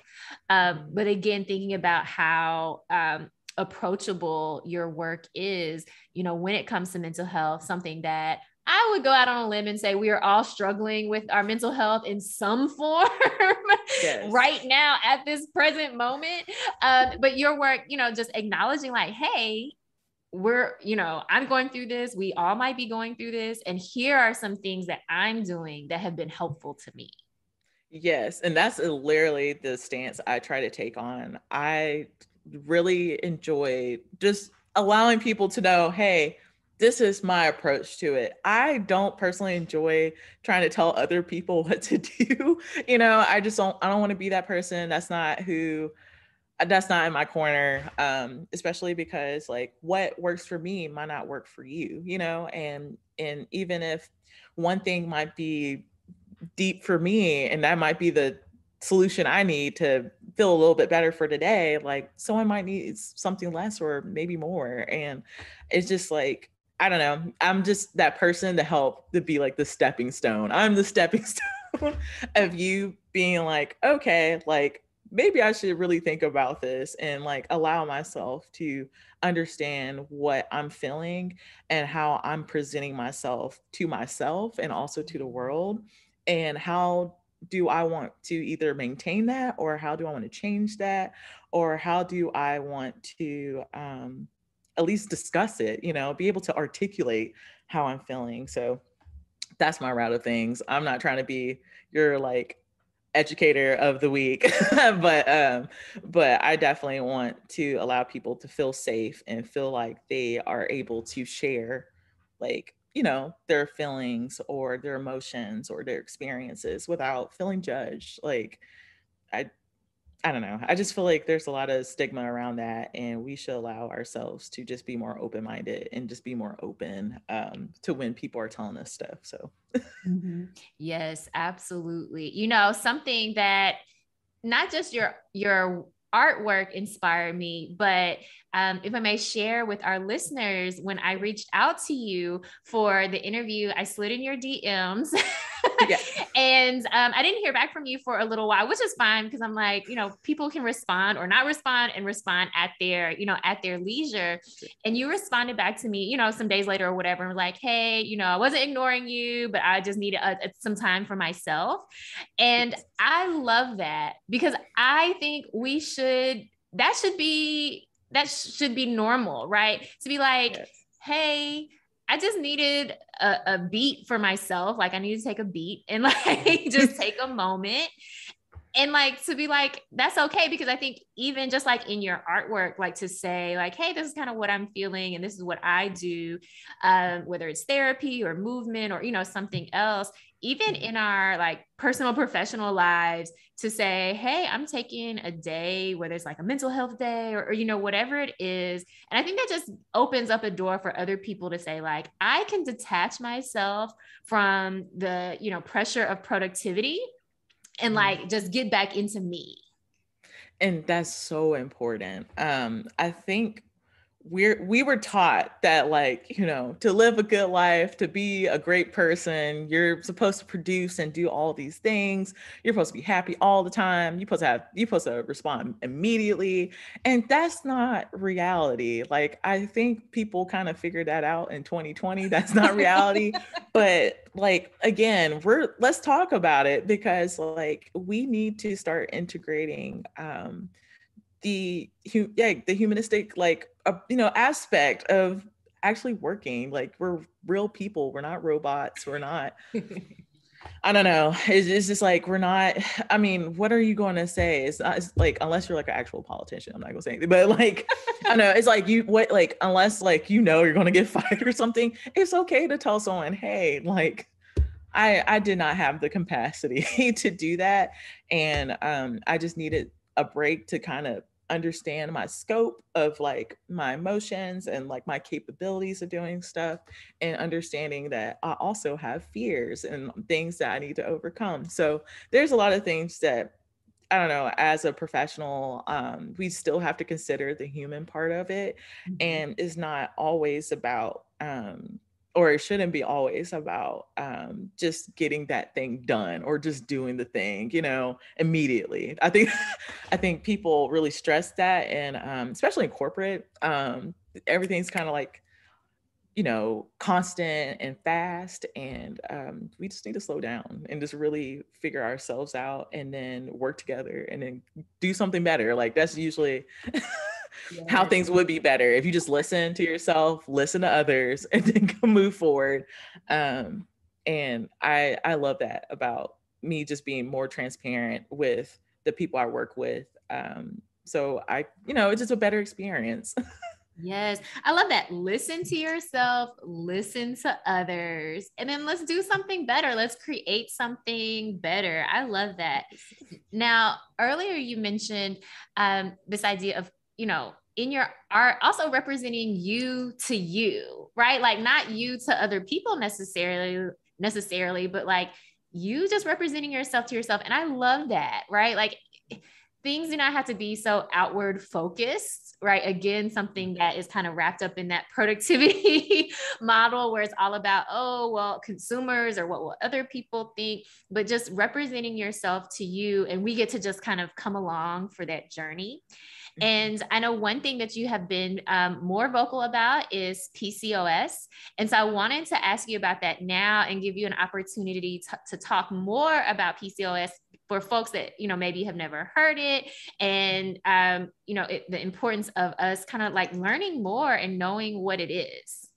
But again, thinking about how approachable your work is, you know, when it comes to mental health, something that I would go out on a limb and say we are all struggling with our mental health in some form Yes. right now at this present moment. But your work, you know, just acknowledging like, hey, we're, you know, I'm going through this. We all might be going through this. And here are some things that I'm doing that have been helpful to me. Yes. And that's literally the stance I try to take on. I really enjoy just allowing people to know, hey, this is my approach to it. I don't personally enjoy trying to tell other people what to do. You know, I don't want to be that person. That's not in my corner. Especially because like what works for me might not work for you, you know, and even if one thing might be deep for me and that might be the solution I need to feel a little bit better for today, like someone might need something less or maybe more. And it's just like, I don't know. I'm just that person to help to be like the stepping stone. I'm the stepping stone of you being like, okay, like maybe I should really think about this and like allow myself to understand what I'm feeling and how I'm presenting myself and also to the world. And how do I want to either maintain that, or how do I want to change that, or how do I want to at least discuss it, be able to articulate how I'm feeling. So that's my route of things. I'm not trying to be your like educator of the week, but I definitely want to allow people to feel safe and feel like they are able to share, like, their feelings or their emotions or their experiences without feeling judged. Like, I I don't know. I just feel like there's a lot of stigma around that, and we should allow ourselves to just be more open minded and just be more open to when people are telling us stuff. So, Yes, absolutely. Something that not just your artwork inspired me, but if I may share with our listeners, when I reached out to you for the interview, I slid in your DMs. Yeah. And I didn't hear back from you for a little while, which is fine, because I'm like, people can respond or not respond and respond at their, at their leisure. And you responded back to me, some days later or whatever, and like, hey, I wasn't ignoring you, but I just needed some time for myself. And I love that, because I think that should be normal, right? To be like, yes. Hey, I just needed a beat for myself. Like, I need to take a beat and like just take a moment. And like, to be like, that's okay. Because I think even just like in your artwork, like to say like, hey, this is kind of what I'm feeling and this is what I do, whether it's therapy or movement or, something else, even in our like personal, professional lives, to say, hey, I'm taking a day, whether it's like a mental health day or whatever it is. And I think that just opens up a door for other people to say like, I can detach myself from the, pressure of productivity and like just get back into me. And that's so important. I think we were taught that, like, to live a good life, to be a great person, you're supposed to produce and do all these things. You're supposed to be happy all the time. You're supposed to respond immediately. And that's not reality. Like, I think people kind of figured that out in 2020. That's not reality. But like, again, let's talk about it, because like we need to start integrating the humanistic aspect of actually working. Like, we're real people, we're not robots, we're not I don't know, it's just like, we're not, I mean, what are you going to say? It's like, unless you're like an actual politician, I'm not gonna say anything, but like I know it's like, unless like you're going to get fired or something, it's okay to tell someone, hey, like I did not have the capacity to do that, and I just needed a break to kind of understand my scope of like my emotions and like my capabilities of doing stuff, and understanding that I also have fears and things that I need to overcome. So there's a lot of things that, I don't know, as a professional, we still have to consider the human part of it. And it's not always about or it shouldn't be always about just getting that thing done or just doing the thing, immediately. I think people really stress that, and especially in corporate, everything's kind of like, constant and fast. And we just need to slow down and just really figure ourselves out, and then work together, and then do something better. Like, that's usually how things would be better if you just listen to yourself, listen to others, and then move forward. And I love that about me, just being more transparent with the people I work with. So it's just a better experience. Yes, I love that. Listen to yourself, listen to others, and then let's do something better. Let's create something better. I love that. Now, earlier you mentioned this idea of, in your art, also representing you to you, right? Like, not you to other people necessarily, but like you just representing yourself to yourself. And I love that, right? Like, things do not have to be so outward focused, right? Again, something that is kind of wrapped up in that productivity model where it's all about, oh, well, consumers or what will other people think, but just representing yourself to you. And we get to just kind of come along for that journey. And I know one thing that you have been more vocal about is PCOS. And so I wanted to ask you about that now and give you an opportunity to talk more about PCOS for folks that, you know, maybe have never heard it. And, you know, the importance of us kind of like learning more and knowing what it is.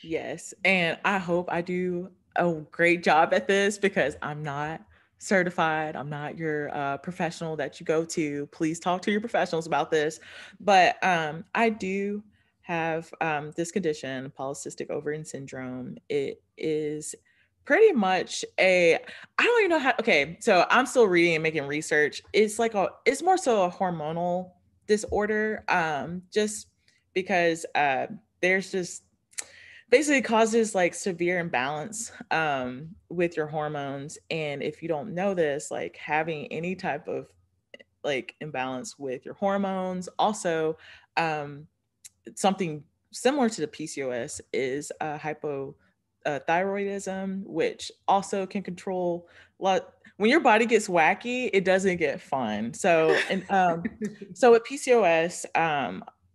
Yes. And I hope I do a great job at this because I'm not certified. I'm not your professional that you go to. Please talk to your professionals about this. But I do have this condition, polycystic ovarian syndrome. It is pretty much I don't even know how, okay, so I'm still reading and making research. It's more so a hormonal disorder, just because there's just basically causes like severe imbalance with your hormones. And if you don't know this, like having any type of like imbalance with your hormones, also um, something similar to the PCOS is hypothyroidism, which also can control a lot. When your body gets wacky, it doesn't get fun. So, and so with PCOS,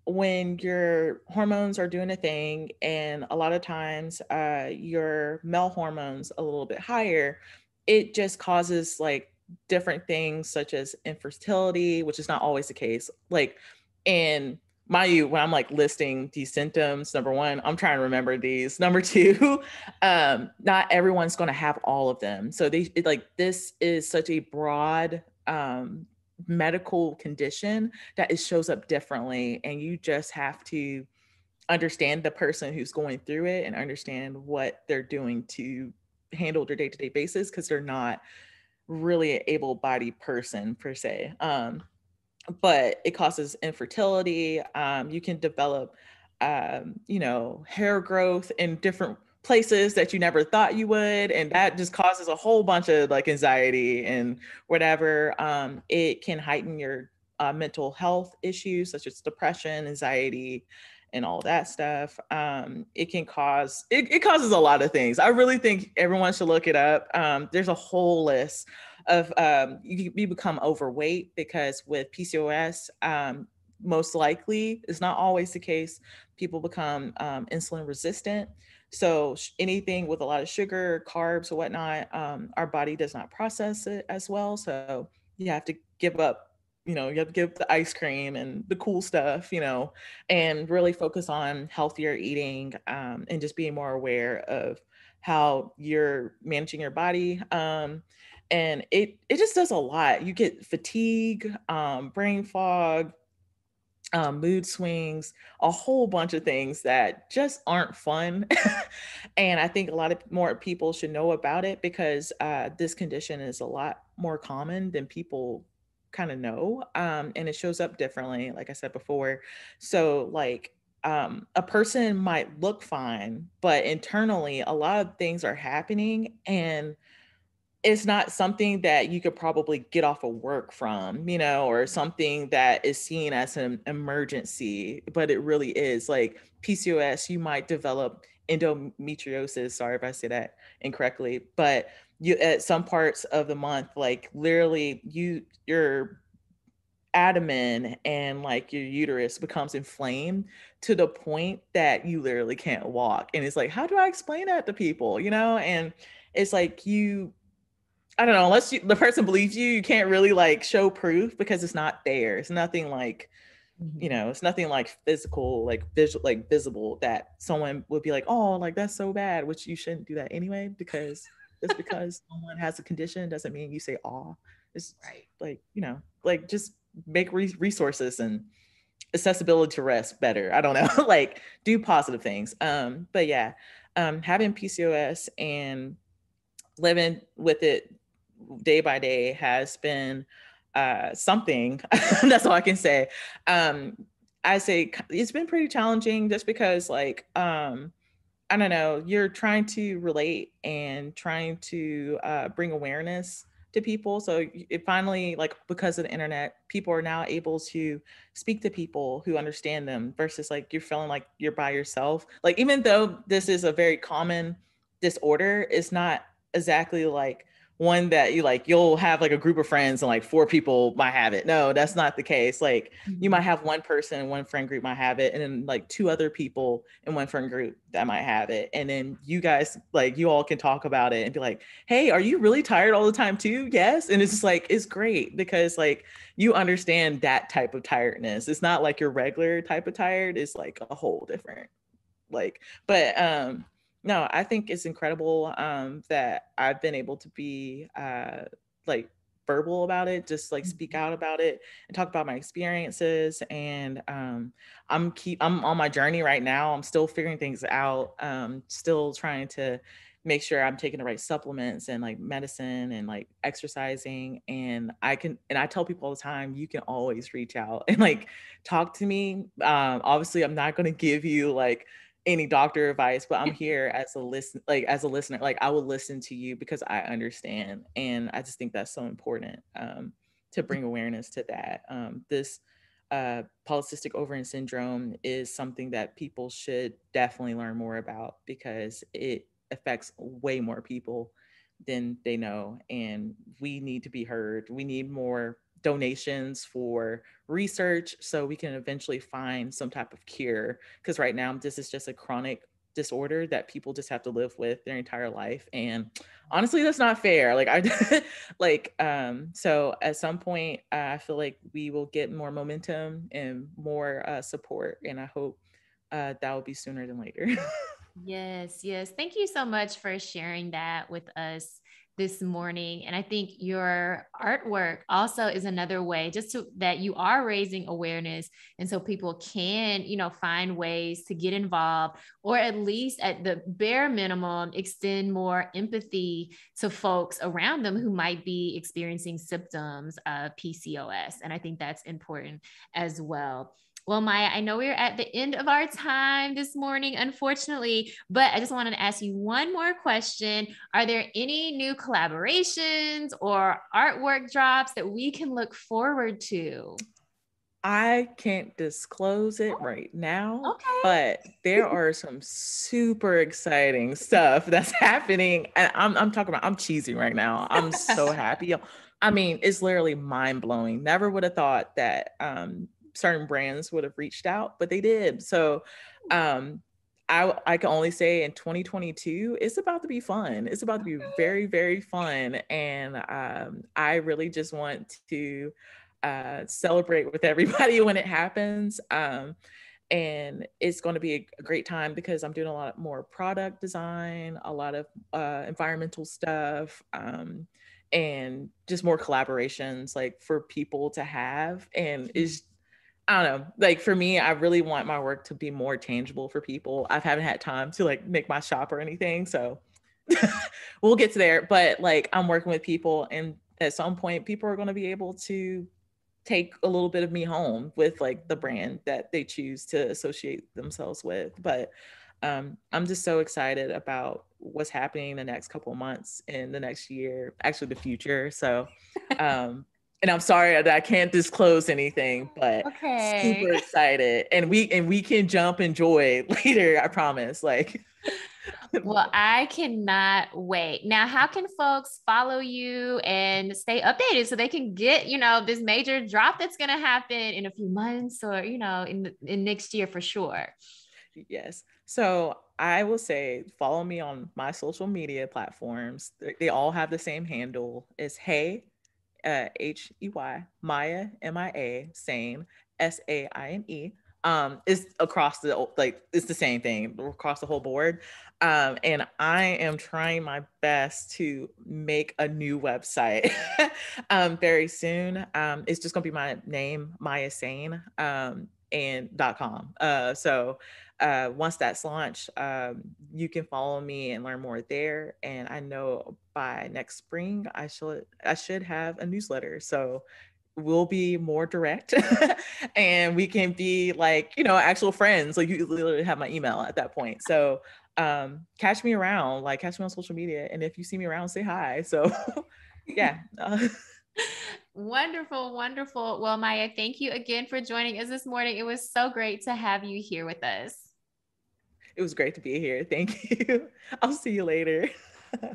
when your hormones are doing a thing, and a lot of times your male hormones a little bit higher, it just causes like different things such as infertility, which is not always the case. Like, and mind you, when I'm like listing these symptoms, number one, I'm trying to remember these. Number two, not everyone's going to have all of them. So this is such a broad medical condition that it shows up differently, and you just have to understand the person who's going through it and understand what they're doing to handle their day-to-day basis, because they're not really an able-bodied person per se. But it causes infertility. You can develop, hair growth in different places that you never thought you would. And that just causes a whole bunch of like anxiety and whatever. It can heighten your mental health issues such as depression, anxiety, and all that stuff. It causes a lot of things. I really think everyone should look it up. There's a whole list of you become overweight because with PCOS, most likely, it's not always the case, people become insulin resistant. So anything with a lot of sugar, carbs, or whatnot, our body does not process it as well. So you have to give up. You have to give up the ice cream and the cool stuff, and really focus on healthier eating, and just being more aware of how you're managing your body. And it just does a lot. You get fatigue, brain fog, mood swings, a whole bunch of things that just aren't fun. And I think a lot of more people should know about it because this condition is a lot more common than people kind of know, and it shows up differently, like I said before. So like a person might look fine, but internally a lot of things are happening, and it's not something that you could probably get off of work from, or something that is seen as an emergency, but it really is. Like PCOS, you might develop endometriosis. Sorry if I say that incorrectly, but you at some parts of the month, like literally your abdomen and like your uterus becomes inflamed to the point that you literally can't walk. And it's like, how do I explain that to people? And it's like I don't know, unless the person believes you, you can't really like show proof because it's not there. It's nothing like, it's nothing like physical, like visual, like visible that someone would be like, oh, like that's so bad, which you shouldn't do that anyway, because just because someone has a condition doesn't mean you say, oh, it's Right. like, like just make resources and accessibility to rest better. I don't know, like do positive things. But yeah, having PCOS and living with it day by day has been something. That's all I can say. I say it's been pretty challenging just because like I don't know, you're trying to relate and trying to bring awareness to people. So it finally, like, because of the internet, people are now able to speak to people who understand them versus like you're feeling like you're by yourself. Like, even though this is a very common disorder, it's not exactly like one that you like you'll have like a group of friends and like four people might have it. No, that's not the case. Like, you might Mhm. have one person in one friend group might have it, and then like two other people in one friend group that might have it. And then you guys, like, you all can talk about it and be like, hey, are you really tired all the time too? Yes. And it's just like, it's great because like you understand that type of tiredness. It's not like your regular type of tired, it's like a whole different, like, but no, I think it's incredible that I've been able to be like verbal about it, just like speak Mhm. out about it and talk about my experiences. And I'm on my journey right now. I'm still figuring things out. Still trying to make sure I'm taking the right supplements and like medicine and like exercising. And I tell people all the time, you can always reach out and like talk to me. Obviously I'm not going to give you like any doctor advice, but I'm here as a listener. Like, I will listen to you because I understand. And I just think that's so important, to bring awareness to that. This polycystic ovarian syndrome is something that people should definitely learn more about because it affects way more people than they know. And we need to be heard. We need more donations for research so we can eventually find some type of cure, because right now this is just a chronic disorder that people just have to live with their entire life. And honestly, that's not fair. Like, I like so at some point I feel like we will get more momentum and more support, and I hope that will be sooner than later. Yes, yes. Thank you so much for sharing that with us this morning. And I think your artwork also is another way just to that you are raising awareness. And so people can, find ways to get involved, or at least at the bare minimum, extend more empathy to folks around them who might be experiencing symptoms of PCOS. And I think that's important as well. Well, Maya, I know we're at the end of our time this morning, unfortunately, but I just wanted to ask you one more question. Are there any new collaborations or artwork drops that we can look forward to? I can't disclose it right now, Okay. but there are some super exciting stuff that's happening. And I'm talking about, I'm cheesy right now. I'm so happy. I mean, it's literally mind blowing. Never would have thought that certain brands would have reached out, but they did. So um I can only say in 2022, it's about to be fun. It's about to be very, very fun. And I really just want to celebrate with everybody when it happens. And it's going to be a great time because I'm doing a lot more product design, a lot of environmental stuff, and just more collaborations like for people to have. And it's, I don't know, like for me, I really want my work to be more tangible for people. I haven't had time to like make my shop or anything. So we'll get to there. But like, I'm working with people, and at some point, people are going to be able to take a little bit of me home with like the brand that they choose to associate themselves with. But I'm just so excited about what's happening the next couple of months and the next year, actually the future. So, and I'm sorry that I can't disclose anything, but Okay. super excited. And we can jump and joy later, I promise. Like, Well, I cannot wait. Now, how can folks follow you and stay updated so they can get, this major drop that's going to happen in a few months or, in next year for sure? yes. So I will say follow me on my social media platforms. They all have the same handle. It's Hey, Hey, Maya, Mia, Sane, Saine. It's across the, like, it's the same thing across the whole board. And I am trying my best to make a new website very soon. It's just gonna be my name, Maya Sane, and .com. So once that's launched, you can follow me and learn more there. And I know by next spring, I should have a newsletter. So we'll be more direct and we can be like, actual friends. Like, you literally have my email at that point. So catch me around, like catch me on social media. And if you see me around, say hi. So Yeah. Wonderful, wonderful. Well, Maya, thank you again for joining us this morning. It was so great to have you here with us. It was great to be here. Thank you. I'll see you later.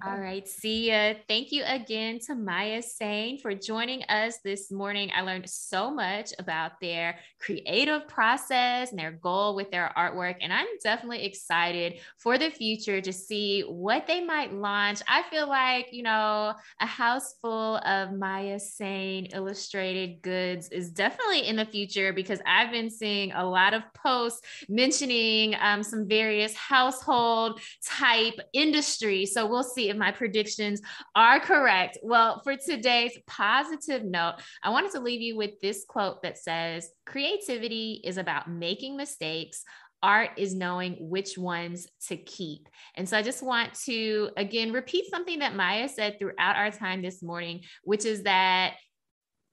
All right. See ya. Thank you again to Maya Sain for joining us this morning. I learned so much about their creative process and their goal with their artwork. And I'm definitely excited for the future to see what they might launch. I feel like, a house full of Maya Sain illustrated goods is definitely in the future, because I've been seeing a lot of posts mentioning some various household type industries. So we'll see if my predictions are correct. Well, for today's positive note, I wanted to leave you with this quote that says, "Creativity is about making mistakes. Art is knowing which ones to keep." And so I just want to, again, repeat something that Maya said throughout our time this morning, which is that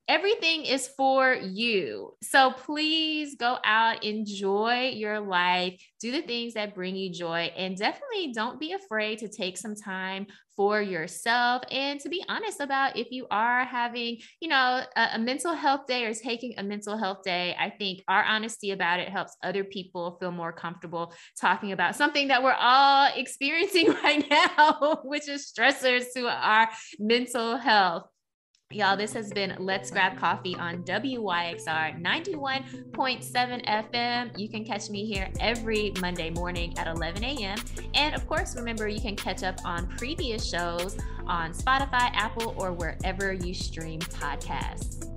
everything is for you. So please go out, enjoy your life, do the things that bring you joy, and definitely don't be afraid to take some time for yourself and to be honest about if you are having, a mental health day or taking a mental health day. I think our honesty about it helps other people feel more comfortable talking about something that we're all experiencing right now, which is stressors to our mental health. Y'all, this has been Let's Grab Coffee on WYXR 91.7 FM. You can catch me here every Monday morning at 11 a.m. And of course, remember, you can catch up on previous shows on Spotify, Apple, or wherever you stream podcasts.